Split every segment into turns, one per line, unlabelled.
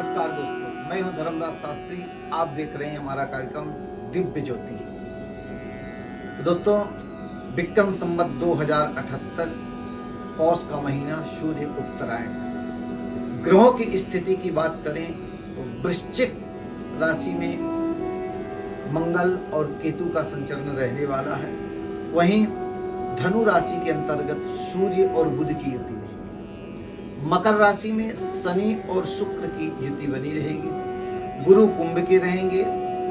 नमस्कार दोस्तों, मैं हूं धर्मदास शास्त्री। आप देख रहे हैं हमारा कार्यक्रम दिव्य ज्योति। तो दोस्तों, विक्रम संवत 2078 पौष का महीना, सूर्य उत्तरायण। ग्रहों की स्थिति की बात करें तो वृश्चिक राशि में मंगल और केतु का संचरण रहने वाला है। वहीं धनु राशि के अंतर्गत सूर्य और बुध की युति है। मकर राशि में शनि और शुक्र की युति बनी रहेगी। गुरु कुंभ के रहेंगे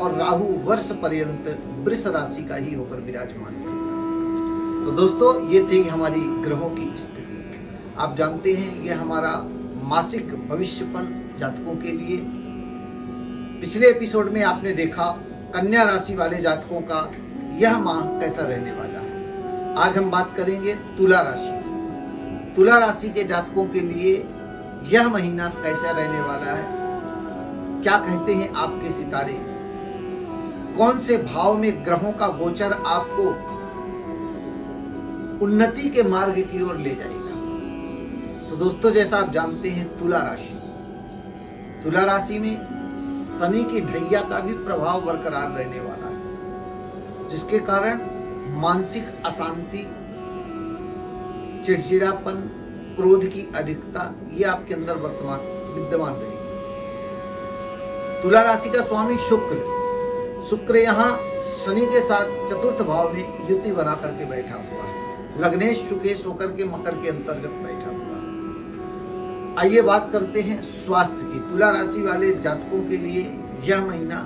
और राहु वर्ष पर्यंत वृष राशि का ही होकर विराजमान रहेगा। तो दोस्तों, ये थी हमारी ग्रहों की स्थिति। आप जानते हैं यह हमारा मासिक भविष्यफल जातकों के लिए। पिछले एपिसोड में आपने देखा कन्या राशि वाले जातकों का यह माह कैसा रहने वाला है। आज हम बात करेंगे तुला राशि। तुला राशि के जातकों के लिए यह महीना कैसा रहने वाला है, क्या कहते हैं आपके सितारे, कौन से भाव में ग्रहों का गोचर आपको उन्नति के मार्ग की ओर ले जाएगा। तो दोस्तों, जैसा आप जानते हैं तुला राशि में शनि की ढैया का भी प्रभाव बरकरार रहने वाला है, जिसके कारण मानसिक अशांति, चिड़चिड़ापन, क्रोध की अधिकता ये आपके अंदर विद्यमान रहेगी। तुला राशि का स्वामी शुक्र यहाँ शनि के साथ चतुर्थ भाव में युति बना करके बैठा हुआ है। लग्नेश सुकेश होकर के मकर के अंतर्गत बैठा हुआ है। आइए बात करते हैं स्वास्थ्य की। तुला राशि वाले जातकों के लिए यह महीना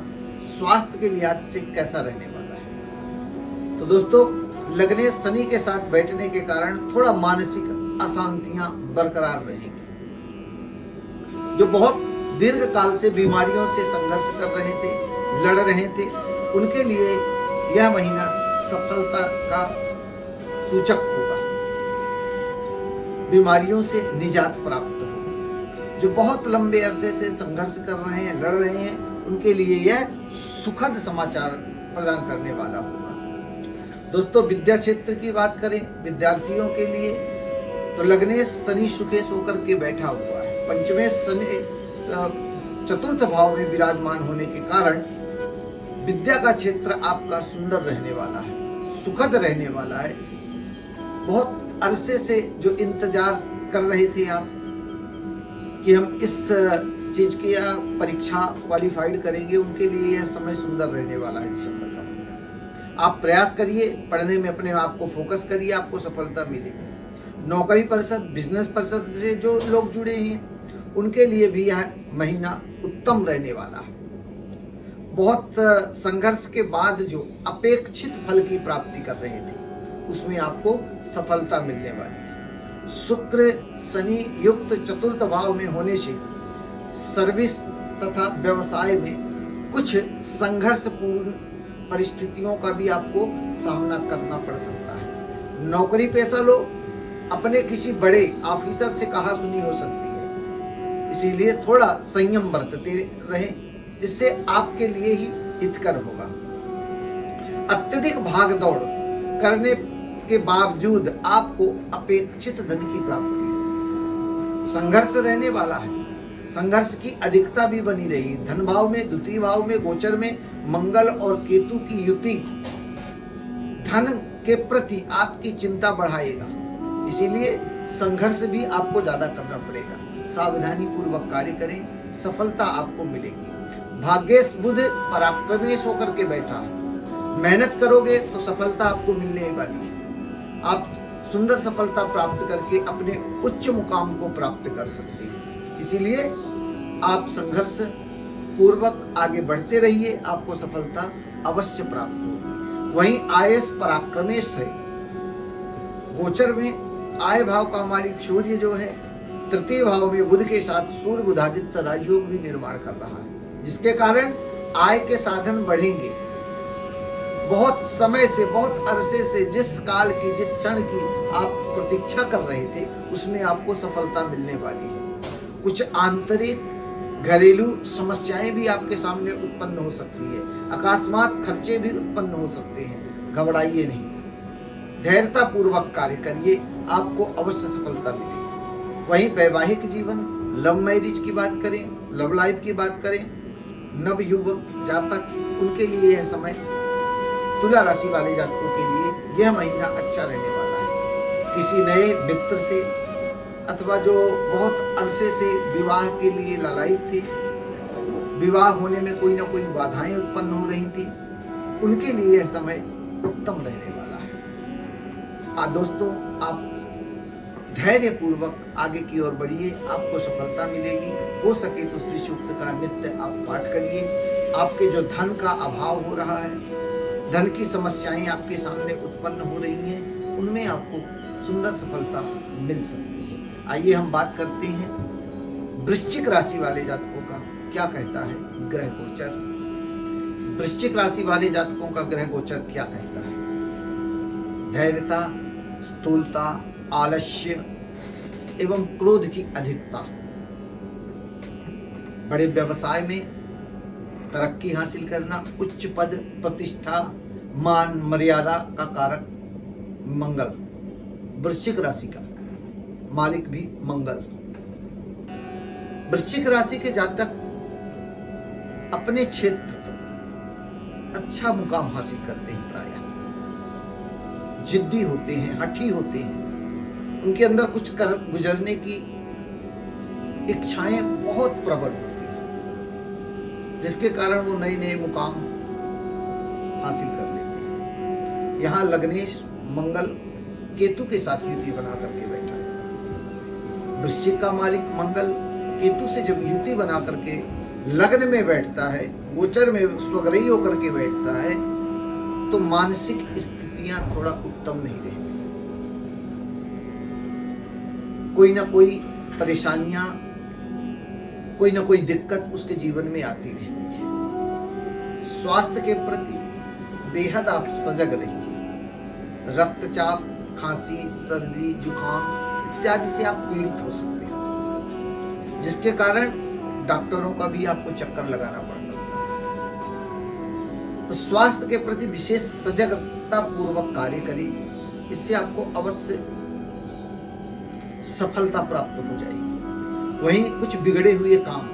स्वास्थ्य के लिहाज से कैसा रहने वाला है। तो दोस्तों, लगने शनि के साथ बैठने के कारण थोड़ा मानसिक अशांतियां बरकरार रहेंगी। जो बहुत दीर्घ काल से बीमारियों से संघर्ष कर रहे थे, लड़ रहे थे, उनके लिए यह महीना सफलता का सूचक होगा। बीमारियों से निजात प्राप्त होगी। जो बहुत लंबे अरसे से संघर्ष कर रहे हैं, लड़ रहे हैं, उनके लिए यह सुखद समाचार प्रदान करने वाला होगा। दोस्तों, विद्या क्षेत्र की बात करें, विद्यार्थियों के लिए तो लग्नेश शनि सुकेश होकर के बैठा हुआ है। पंचमेश शनि चतुर्थ भाव में विराजमान होने के कारण विद्या का क्षेत्र आपका सुंदर रहने वाला है, सुखद रहने वाला है। बहुत अरसे से जो इंतजार कर रहे थे आप कि हम इस चीज की परीक्षा क्वालिफाइड करेंगे, उनके लिए यह समय सुंदर रहने वाला है। दिसंबर का महीना आप प्रयास करिए, पढ़ने में अपने आप को फोकस करिए, आपको सफलता मिलेगी। नौकरी परिषद, बिजनेस परिषद से जो लोग जुड़े हैं, उनके लिए भी यह महीना उत्तम रहने वाला है। बहुत संघर्ष के बाद जो अपेक्षित फल की प्राप्ति कर रहे थे, उसमें आपको सफलता मिलने वाली है। शुक्र शनि युक्त चतुर्थ भाव में होने से सर्विस तथा व्यवसाय में कुछ संघर्षपूर्ण परिस्थितियों का भी आपको सामना करना पड़ सकता है। नौकरी पेशा लोग अपने किसी बड़े ऑफिसर से कहा सुनी हो सकती है, इसीलिए थोड़ा संयम बरतते रहें, जिससे आपके लिए ही हितकर होगा। अत्यधिक भाग दौड़ करने के बावजूद आपको अपेक्षित धन की प्राप्ति, संघर्ष रहने वाला है। संघर्ष की अधिकता भी बनी रही। धन भाव में, द्वितीय भाव में, गोचर में मंगल और केतु की युति धन के प्रति आपकी चिंता बढ़ाएगा, इसीलिए संघर्ष भी आपको ज्यादा करना पड़ेगा। सावधानी पूर्वक कार्य करें, सफलता आपको मिलेगी। भाग्येश बुध पराक्रमेश होकर के बैठा है। मेहनत करोगे तो सफलता आपको मिलने वाली है। आप सुंदर सफलता प्राप्त करके अपने उच्च मुकाम को प्राप्त कर सकते हैं। इसीलिए आप संघर्ष पूर्वक आगे बढ़ते रहिए, आपको सफलता अवश्य प्राप्त होगी। वहीं आयस पराक्रमेश है। गोचर में आय भाव का मालिक सूर्य जो है, तृतीय भाव में बुध के साथ सूर्य बुधादित्य राजयोग भी निर्माण कर रहा है, जिसके कारण आय के साधन बढ़ेंगे। बहुत समय से, बहुत अरसे से जिस काल की, जिस क्षण की आप प्रतीक्षा कर रहे थे, उसमें आपको सफलता मिलने वाली है। कुछ आंतरिक घरेलू समस्याएं भी आपके सामने उत्पन्न हो सकती है। अकस्मात खर्चे भी उत्पन्न हो सकते हैं। घबराइए नहीं, धैर्यता पूर्वक कार्य करिए, आपको अवश्य सफलता मिलेगी। वहीं वैवाहिक जीवन, लव मैरिज की बात करें, लव लाइफ की बात करें, नव युवक जातक, उनके लिए यह समय, तुला राशि वाले जातकों के लिए यह महीना अच्छा रहने वाला है। किसी नए मित्र से अथवा जो बहुत अरसे से विवाह के लिए लालायित थे, विवाह होने में कोई ना कोई बाधाएं उत्पन्न हो रही थी, उनके लिए यह समय उत्तम रहने वाला है। दोस्तों, आप धैर्य पूर्वक आगे की ओर बढ़िए, आपको सफलता मिलेगी। हो सके तो श्री सूक्त का नित्य आप पाठ करिए। आपके जो धन का अभाव हो रहा है, धन की समस्याएं आपके सामने उत्पन्न हो रही हैं, उनमें आपको सुंदर सफलता मिल सकती है। आइए हम बात करते हैं वृश्चिक राशि वाले जातकों का क्या कहता है ग्रह गोचर। वृश्चिक राशि वाले जातकों का ग्रह गोचर क्या कहता है? धैर्यता, स्थूलता, आलस्य एवं क्रोध की अधिकता, बड़े व्यवसाय में तरक्की हासिल करना, उच्च पद, प्रतिष्ठा, मान, मर्यादा का कारक मंगल, वृश्चिक राशि का मालिक भी मंगल। वृश्चिक राशि के जातक अपने क्षेत्र पर अच्छा मुकाम हासिल करते हैं, प्रायः जिद्दी होते हैं, हठी होते हैं, उनके अंदर कुछ कर गुजरने की इच्छाएं बहुत प्रबल होती हैं, जिसके कारण वो नए नए मुकाम हासिल कर लेते हैं। यहाँ लग्नेश मंगल केतु के साथ युति बना करके बैठा है। वृश्चिक का मालिक मंगल केतु से जब युति बना करके लग्न में बैठता है, गोचर में स्वग्रही होकर के बैठता है, तो मानसिक स्थितियां थोड़ा उत्तम नहीं रहती। कोई ना कोई परेशानियां, कोई ना कोई दिक्कत उसके जीवन में आती रहती है। स्वास्थ्य के प्रति बेहद आप सजग रहिए। रक्तचाप, खांसी, सर्दी, जुकाम इत्यादि से आप पीड़ित हो सकते हैं, जिसके कारण डॉक्टरों का भी आपको चक्कर लगाना पड़ सकता है। तो स्वास्थ्य के प्रति विशेष सजगता पूर्वक कार्य करें, इससे आपको अवश्य सफलता प्राप्त हो जाएगी। वहीं कुछ बिगड़े हुए काम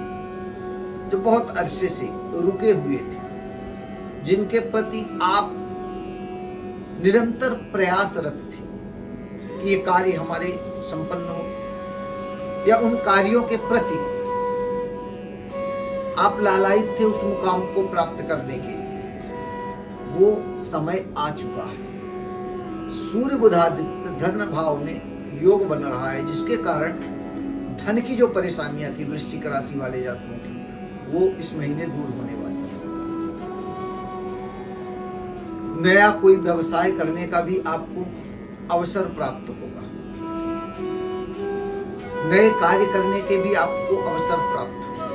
जो बहुत अरसे से रुके हुए थे, जिनके प्रति आप निरंतर प्रयासरत थे कि ये कार्य हमारे संपन्न हो, या उन कार्यों के प्रति आप लालायित थे उस मुकाम को प्राप्त करने के लिए, वो समय आ चुका है। सूर्य बुधादित्य धन भाव में योग बन रहा है, जिसके कारण धन की जो परेशानियां थी वृश्चिक राशि वाले जातकों की, वो इस महीने दूर होने वाली है। नया कोई व्यवसाय करने का भी आपको अवसर प्राप्त होगा। नए कार्य करने के भी आपको अवसर प्राप्त होगा।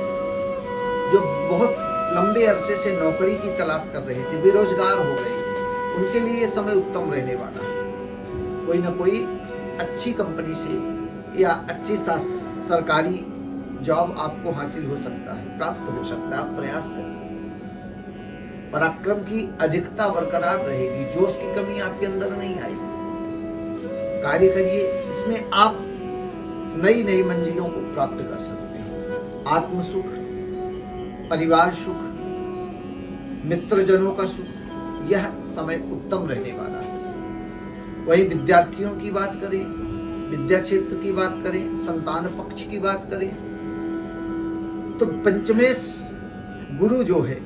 जो बहुत लंबे अरसे से नौकरी की तलाश कर रहे थे, बेरोजगार हो गए थे, उनके लिए ये समय उत्तम रहने वाला है। कोई ना कोई अच्छी कंपनी से या अच्छी सरकारी जॉब आपको हासिल हो सकता है, प्राप्त हो सकता है। आप प्रयास करिए। पराक्रम की अधिकता बरकरार रहेगी, जोश की कमी आपके अंदर नहीं आएगी। कार्य करिए, इसमें आप नई नई मंजिलों को प्राप्त कर सकते हैं। आत्म सुख, परिवार सुख, मित्रजनों का सुख, यह समय उत्तम रहने वाला है। वही विद्यार्थियों की बात करें, विद्या क्षेत्र की बात करें, संतान पक्ष की बात करें, तो पंचमेश गुरु जो है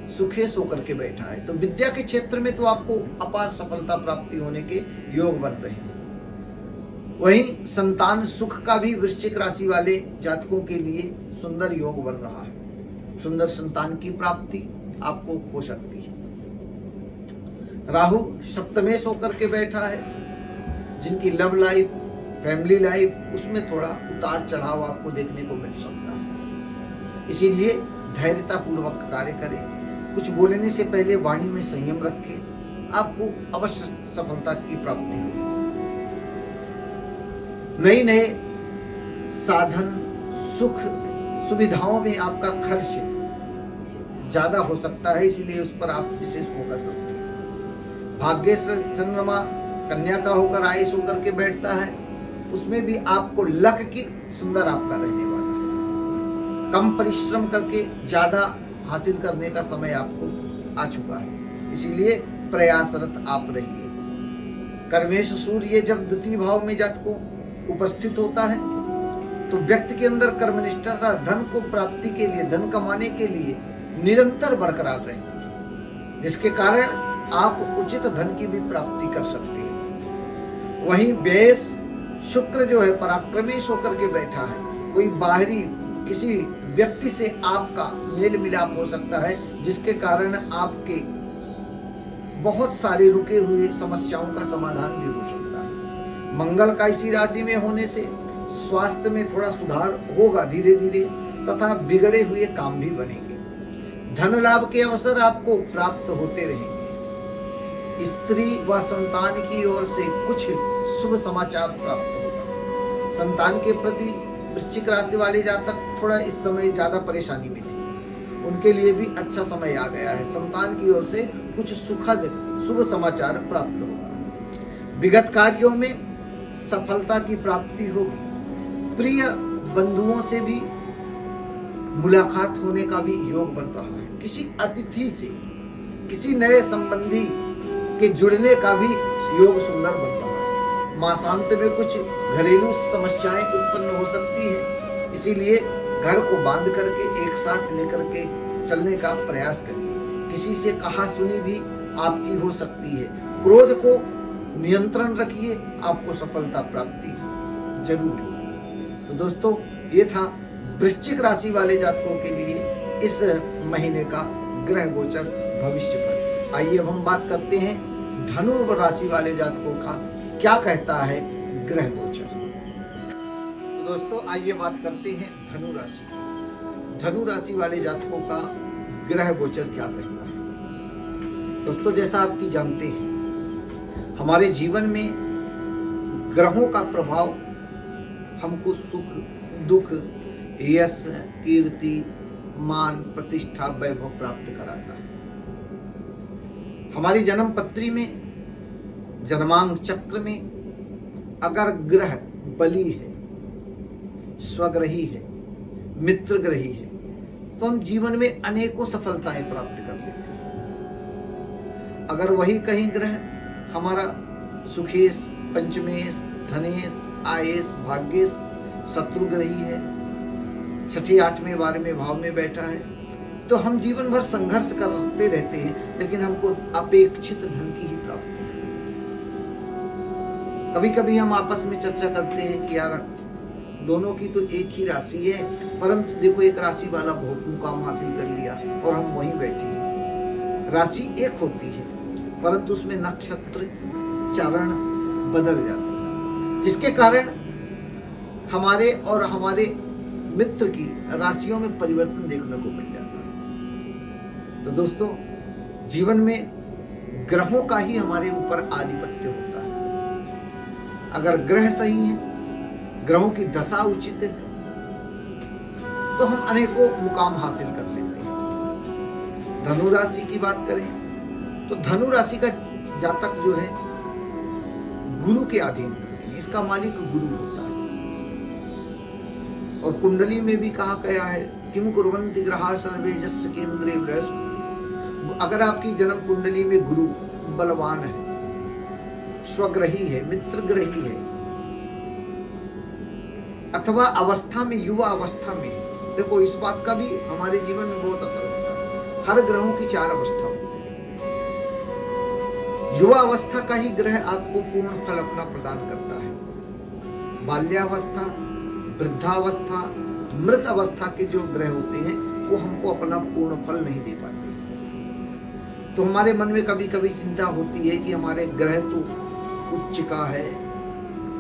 सुखेश होकर के बैठा है, तो विद्या के क्षेत्र में तो आपको अपार सफलता प्राप्ति होने के योग बन रहे हैं। वहीं संतान सुख का भी वृश्चिक राशि वाले जातकों के लिए सुंदर योग बन रहा है। सुंदर संतान की प्राप्ति आपको हो सकती है। राहु सप्तमेश होकर के बैठा है, जिनकी लव लाइफ, फैमिली लाइफ, उसमें थोड़ा उतार चढ़ाव आपको देखने को मिल सकता है। इसीलिए धैर्यता पूर्वक कार्य करें। कुछ बोलने से पहले वाणी में संयम रखें, आपको अवश्य सफलता की प्राप्ति होगी। नए नए साधन, सुख, सुविधाओं में आपका खर्च ज्यादा हो सकता है, इसलिए उस पर आप विशेष फोकस रखें। भाग्य से चंद्रमा कन्या का होकर आयुष होकर के बैठता है, उसमें भी आपको लक की सुंदर आपका रहने वाला है। कम परिश्रम करके ज्यादा हासिल करने का समय आपको आ चुका है, इसीलिए प्रयासरत आप रहिए। कर्मेश सूर्य जब द्वितीय भाव में जात को उपस्थित होता है तो व्यक्ति के अंदर कर्मनिष्ठता धन को प्राप्ति के लिए, धन कमाने के लिए निरंतर बरकरार रहती है, जिसके कारण आप उचित धन की भी प्राप्ति कर सकते हैं। वहीं व्यस शुक्र जो है पराक्रमेश होकर के बैठा है, कोई बाहरी किसी व्यक्ति से आपका मेल मिलाप हो सकता है, जिसके कारण आपके बहुत सारे रुके हुए समस्याओं का समाधान भी हो सकता है। मंगल का इसी राशि में होने से स्वास्थ्य में थोड़ा सुधार होगा धीरे धीरे, तथा बिगड़े हुए काम भी बनेंगे। धन लाभ के अवसर आपको प्राप्त होते रहेंगे। स्त्री व संतान की ओर से कुछ शुभ समाचार प्राप्त होगा। संतान के प्रति वृश्चिक राशि वाले जातक थोड़ा इस समय ज्यादा परेशानी में थे, उनके लिए भी अच्छा समय आ गया है। संतान की ओर से कुछ सुखद शुभ समाचार प्राप्त होगा। विगत कार्यों में सफलता की प्राप्ति होगी। प्रिय बंधुओं से भी मुलाकात होने का भी योग बन रहा है। किसी अतिथि से, किसी नए संबंधी के जुड़ने का भी योग सुंदर बन रहा है। मासांत में कुछ घरेलू समस्याएं उत्पन्न हो सकती है, इसीलिए घर को बांध करके एक साथ लेकर के चलने का प्रयास करिए। किसी से कहा सुनी भी आपकी हो सकती है। क्रोध को नियंत्रण रखिए, आपको सफलता प्राप्ति जरूर होगी। तो दोस्तों, ये था वृश्चिक राशि वाले जातकों के लिए इस महीने का ग्रह गोचर भविष्य पर। आइए अब हम बात करते हैं धनु राशि वाले जातकों का क्या कहता है ग्रह गोचर। तो दोस्तों, आइए बात करते हैं धनु राशि। धनु राशि वाले जातकों का ग्रह गोचर क्या कहता है। दोस्तों, जैसा आप जानते हैं, हमारे जीवन में ग्रहों का प्रभाव हमको सुख दुख, यश, कीर्ति, मान, प्रतिष्ठा, वैभव प्राप्त कराता है। हमारी जन्म पत्री में, जन्मांक चक्र में अगर ग्रह बली है, स्वग्रही है, मित्र ग्रही है, तो हम जीवन में अनेकों सफलताएं प्राप्त कर लेते हैं। अगर वही कहीं ग्रह हमारा सुखेश, पंचमेश, धनेश, आयेश, भाग्येश, शत्रुग्रही है, छठे, आठवें, 12वें भाव में बैठा है, तो हम जीवन भर संघर्ष करते रहते हैं, लेकिन हमको अपेक्षित धन की ही प्राप्ति है। कभी कभी हम आपस में चर्चा करते हैं कि यार दोनों की तो एक ही राशि है, परंतु देखो एक राशि वाला बहुत मुकाम हासिल कर लिया और हम वहीं बैठे हैं। राशि एक होती है, परंतु उसमें नक्षत्र चरण बदल जाते हैं, जिसके कारण हमारे और हमारे मित्र की राशियों में परिवर्तन देखने को मिल जाता है। तो दोस्तों, जीवन में ग्रहों का ही हमारे ऊपर आधिपत्य होता है। अगर ग्रह सही है, ग्रहों की दशा उचित है, तो हम अनेकों मुकाम हासिल कर लेते हैं। धनु राशि की बात करें तो धनु राशि का जातक जो है गुरु के अधीन होते हैं, इसका मालिक गुरु होता है। और कुंडली में भी कहा गया है किम कुर्वन्ति ग्रहा सर्वे यस्य केंद्रे बृहस्पति। अगर आपकी जन्म कुंडली में गुरु बलवान है, स्वग्रही है, मित्र ग्रही है, अथवा अवस्था में, युवा अवस्था में, देखो इस बात का भी हमारे जीवन में बहुत असर होता है। हर ग्रहों की 4 अवस्था होती है। युवा अवस्था का ही ग्रह आपको पूर्ण फल अपना प्रदान करता है। बाल्यावस्था, वृद्धावस्था, मृत अवस्था के जो ग्रह होते हैं वो हमको अपना पूर्ण फल नहीं दे पाते। तो हमारे मन में कभी कभी चिंता होती है कि हमारे ग्रह तो उच्च का है,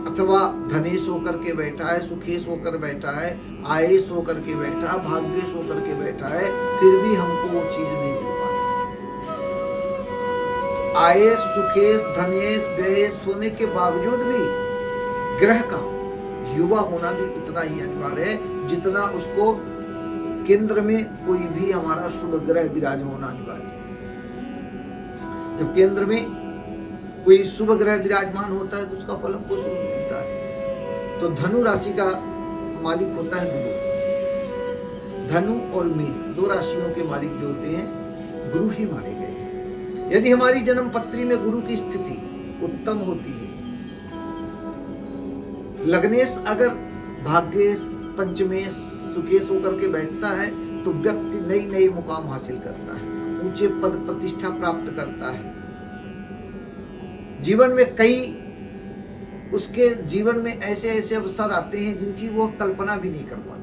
अथवा धनेश होकर के बैठा है, सुखेश होकर बैठा है, आयेश होकर के बैठा, भाग्येश होकर के बैठा है, फिर भी हमको वो चीज नहीं मिल पाती। आयेश, सुखेश, धनेश, व्ययेश होने के बावजूद भी ग्रह का युवा होना भी उतना ही अनिवार्य है जितना उसको केंद्र में कोई भी हमारा शुभ ग्रह विराज होना अनिवार्य है। जब केंद्र में कोई शुभ ग्रह विराजमान होता है तो उसका फल हमको शुभ मिलता है। तो धनु राशि का मालिक होता है गुरु। धनु और मीन 2 राशियों के मालिक जो होते हैं गुरु ही माने गए हैं। यदि हमारी जन्म पत्री में गुरु की स्थिति उत्तम होती है, लग्नेश अगर भाग्येश पंचमेश सुकेश होकर के बैठता है तो व्यक्ति नई नई मुकाम हासिल करता है, ऊंचे पद प्रतिष्ठा प्राप्त करता है। जीवन में उसके जीवन में ऐसे ऐसे अवसर आते हैं जिनकी वो कल्पना भी नहीं कर पाता।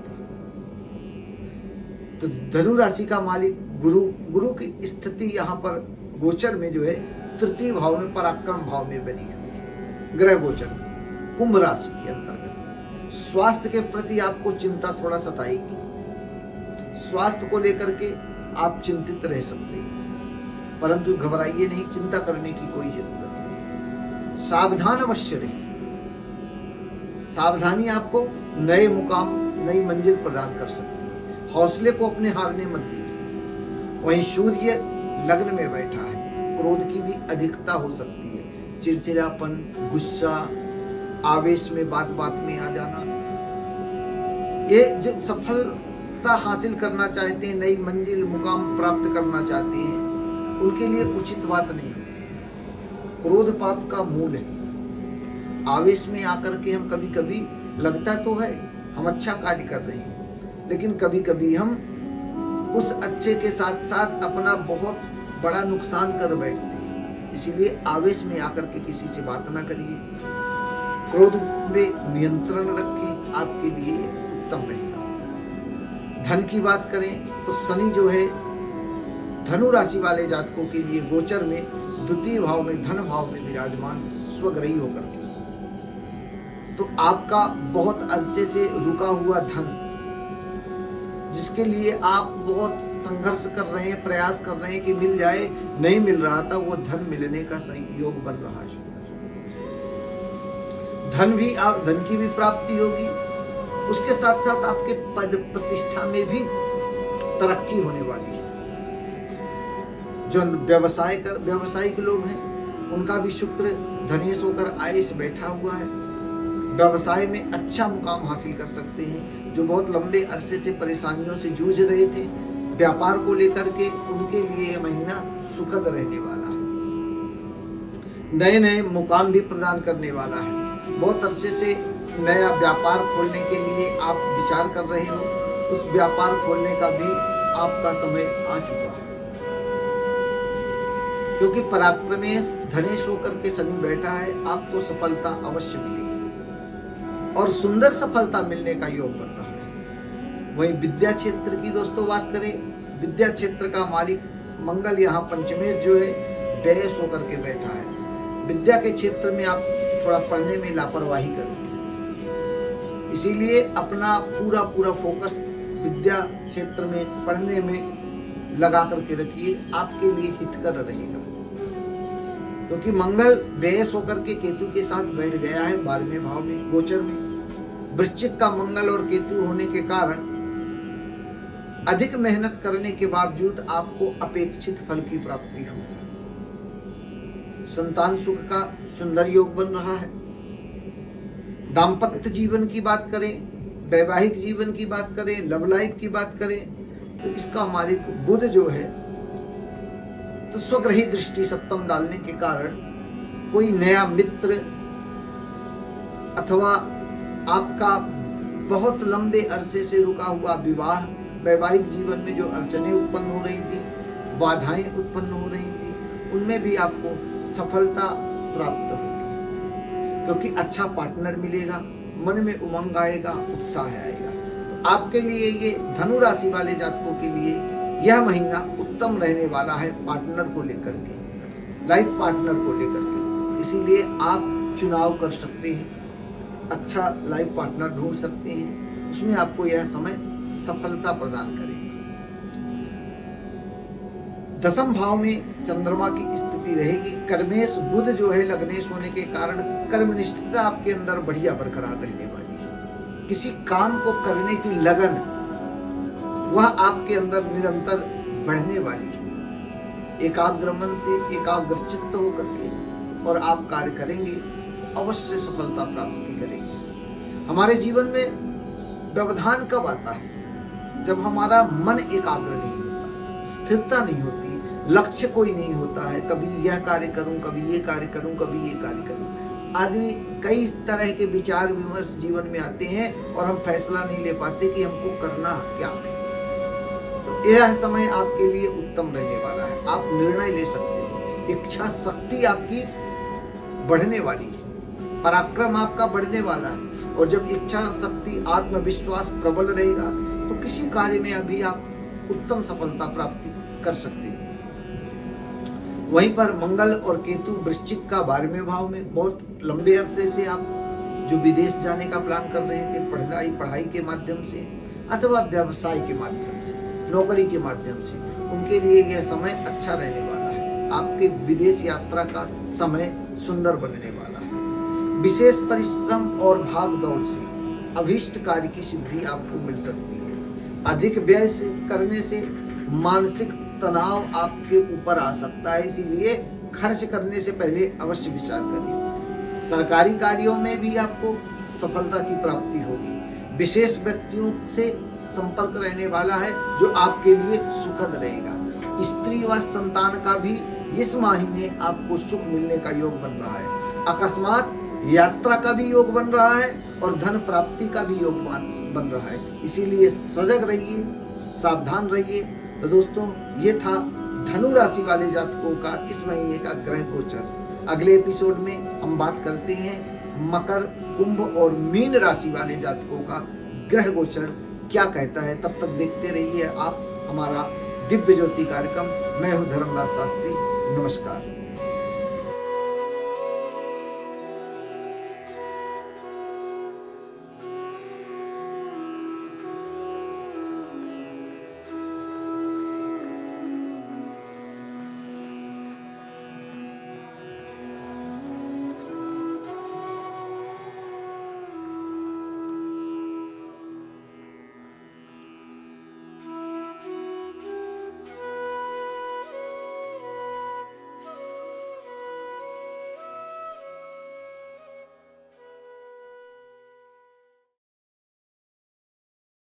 तो धनु राशि का मालिक गुरु की स्थिति यहाँ पर गोचर में जो है तृतीय भाव में पराक्रम भाव में बनी है, ग्रह गोचर में कुंभ राशि के अंतर्गत। स्वास्थ्य के प्रति आपको चिंता थोड़ा सताएगी, स्वास्थ्य को लेकर के आप चिंतित रह सकते हैं, परंतु घबराइए नहीं, चिंता करने की कोई जरूरत नहीं। सावधान अवश्य रहिए, सावधानी आपको नए मुकाम नई मंजिल प्रदान कर सकती है। हौसले को अपने हारने मत दीजिए। वहीं सूर्य लग्न में बैठा है, क्रोध की भी अधिकता हो सकती है, चिड़चिड़ापन, गुस्सा, आवेश में बात बात में आ जाना। ये जो सफलता हासिल करना चाहते हैं, नई मंजिल मुकाम प्राप्त करना चाहते हैं, उनके लिए उचित बात नहीं है। क्रोध पाप का मूल है। आवेश में आकर के हम कभी कभी लगता तो है हम अच्छा कार्य कर रहे हैं, लेकिन कभी कभी हम उस अच्छे के साथ साथ अपना बहुत बड़ा नुकसान कर बैठते हैं। इसीलिए आवेश में आकर के किसी से बात ना करिए, क्रोध में नियंत्रण रखें, आपके लिए उत्तम रहेगा। धन की बात करें तो शनि जो है धनु राशि वाले जातकों के लिए गोचर में द्वितीय भाव में धन भाव में विराजमान स्वग्रही होकर के, तो आपका बहुत अरसे से रुका हुआ धन, जिसके लिए आप बहुत संघर्ष कर रहे हैं, प्रयास कर रहे हैं कि मिल जाए, नहीं मिल रहा था, वो धन मिलने का संयोग बन रहा है। धन की भी प्राप्ति होगी, उसके साथ साथ आपके पद प्रतिष्ठा में भी तरक्की होने वाली है। जो व्यवसायिक लोग हैं उनका भी शुक्र धनेश होकर आयुष बैठा हुआ है, व्यवसाय में अच्छा मुकाम हासिल कर सकते हैं। जो बहुत लंबे अरसे से परेशानियों से जूझ रहे थे व्यापार को लेकर के, उनके लिए यह महीना सुखद रहने वाला है। नए नए मुकाम भी प्रदान करने वाला है। बहुत अरसे से नया व्यापार खोलने के लिए आप विचार कर रहे हो, उस व्यापार खोलने का भी आपका समय आ चुका है, क्योंकि पराक्रमेश धनेश होकर के शनि बैठा है। आपको सफलता अवश्य मिलेगी और सुंदर सफलता मिलने का योग बन रहा है। वहीं विद्या क्षेत्र की दोस्तों बात करें, विद्या क्षेत्र का मालिक मंगल यहाँ पंचमेश जो है व्ययस होकर के बैठा है। विद्या के क्षेत्र में आप थोड़ा पढ़ने में लापरवाही करोगे, इसीलिए अपना पूरा फोकस विद्या क्षेत्र में पढ़ने में लगा करके रखिए, आपके लिए हितकर रहेगा। क्योंकि मंगल व्ययस होकर के केतु के साथ बैठ गया है 12वें भाव में गोचर में। वृश्चिक का मंगल और केतु होने के कारण अधिक मेहनत करने के बावजूद आपको अपेक्षित फल की प्राप्ति होगी। संतान सुख का सुंदर योग बन रहा है। दाम्पत्य जीवन की बात करें, वैवाहिक जीवन की बात करें, लव लाइफ की बात करें, तो इसका मालिक बुध जो है तो स्वग्रही दृष्टि सप्तम डालने के कारण कोई नया मित्र अथवा आपका बहुत लंबे अरसे से रुका हुआ विवाह, वैवाहिक जीवन में जो अड़चनें उत्पन्न हो रही थी, बाधाएं उत्पन्न हो रही थी, उनमें भी आपको सफलता प्राप्त होगी, क्योंकि अच्छा पार्टनर मिलेगा, मन में उमंग आएगा, उत्साह आएगा। तो आपके लिए ये धनु राशि वाले जातकों के लिए यह महीना उत्तम रहने वाला है पार्टनर को लेकर के, लाइफ पार्टनर को लेकर के। इसीलिए आप चुनाव कर सकते हैं, अच्छा लाइफ पार्टनर ढूंढ सकते हैं, उसमें आपको यह समय सफलता प्रदान करेगा। दसम भाव में चंद्रमा की स्थिति रहेगी। कर्मेश बुध जो है लग्नेश होने के कारण कर्मनिष्ठता आपके अंदर बढ़िया बरकरार रहने वाली है। किसी काम को करने की लगन वह आपके अंदर निरंतर बढ़ने वाली है। एकाग्र मन से एकाग्र चित्त होकर के और आप कार्य करेंगे, अवश्य सफलता प्राप्ति करेंगे। हमारे जीवन में व्यवधान कब आता है? जब हमारा मन एकाग्र नहीं होता, स्थिरता नहीं होती, लक्ष्य कोई नहीं होता है, कभी यह कार्य करूं, कभी ये कार्य करूं, कभी ये कार्य करूं, आदमी कई तरह के विचार विमर्श जीवन में आते हैं और हम फैसला नहीं ले पाते कि हमको करना क्या है। तो यह समय आपके लिए उत्तम रहने वाला है, आप निर्णय ले सकते हैं, इच्छा शक्ति आपकी बढ़ने वाली है, पराक्रम आपका बढ़ने वाला है। और जब इच्छा शक्ति आत्मविश्वास प्रबल रहेगा तो किसी कार्य में अभी आप उत्तम सफलता प्राप्ति कर सकते हैं। वहीं पर मंगल और केतु वृश्चिक का 12वें भाव में, बहुत लंबे अरसे से आप जो विदेश जाने का प्लान कर रहे थे, पढ़ाई के माध्यम से अथवा व्यवसाय के माध्यम से, नौकरी के माध्यम से, उनके लिए यह समय अच्छा रहने वाला है। आपके विदेश यात्रा का समय सुंदर बनने वाला है। विशेष परिश्रम और भाग दौड़ से अभीष्ट कार्य की सिद्धि आपको मिल सकती है। अधिक व्यय से करने से मानसिक तनाव आपके ऊपर आ सकता है, इसीलिए खर्च करने से पहले अवश्य विचार करिए। सरकारी कार्यों में भी आपको सफलता की प्राप्ति होगी। विशेष व्यक्तियों से संपर्क रहने वाला है जो आपके लिए सुखद रहेगा। स्त्री व संतान का भी इस महीने आपको सुख मिलने का योग बन रहा है। अकस्मात यात्रा का भी योग बन रहा है और धन प्राप्ति का भी योग बन रहा है, इसीलिए सजग रहिए, सावधान रहिए। तो दोस्तों, ये था धनु राशि वाले जातकों का इस महीने का ग्रह गोचर। अगले एपिसोड में हम बात करते हैं मकर, कुंभ और मीन राशि वाले जातकों का ग्रह गोचर क्या कहता है। तब तक देखते रहिए आप हमारा दिव्य ज्योति कार्यक्रम। मैं हूं धर्मदास शास्त्री। नमस्कार।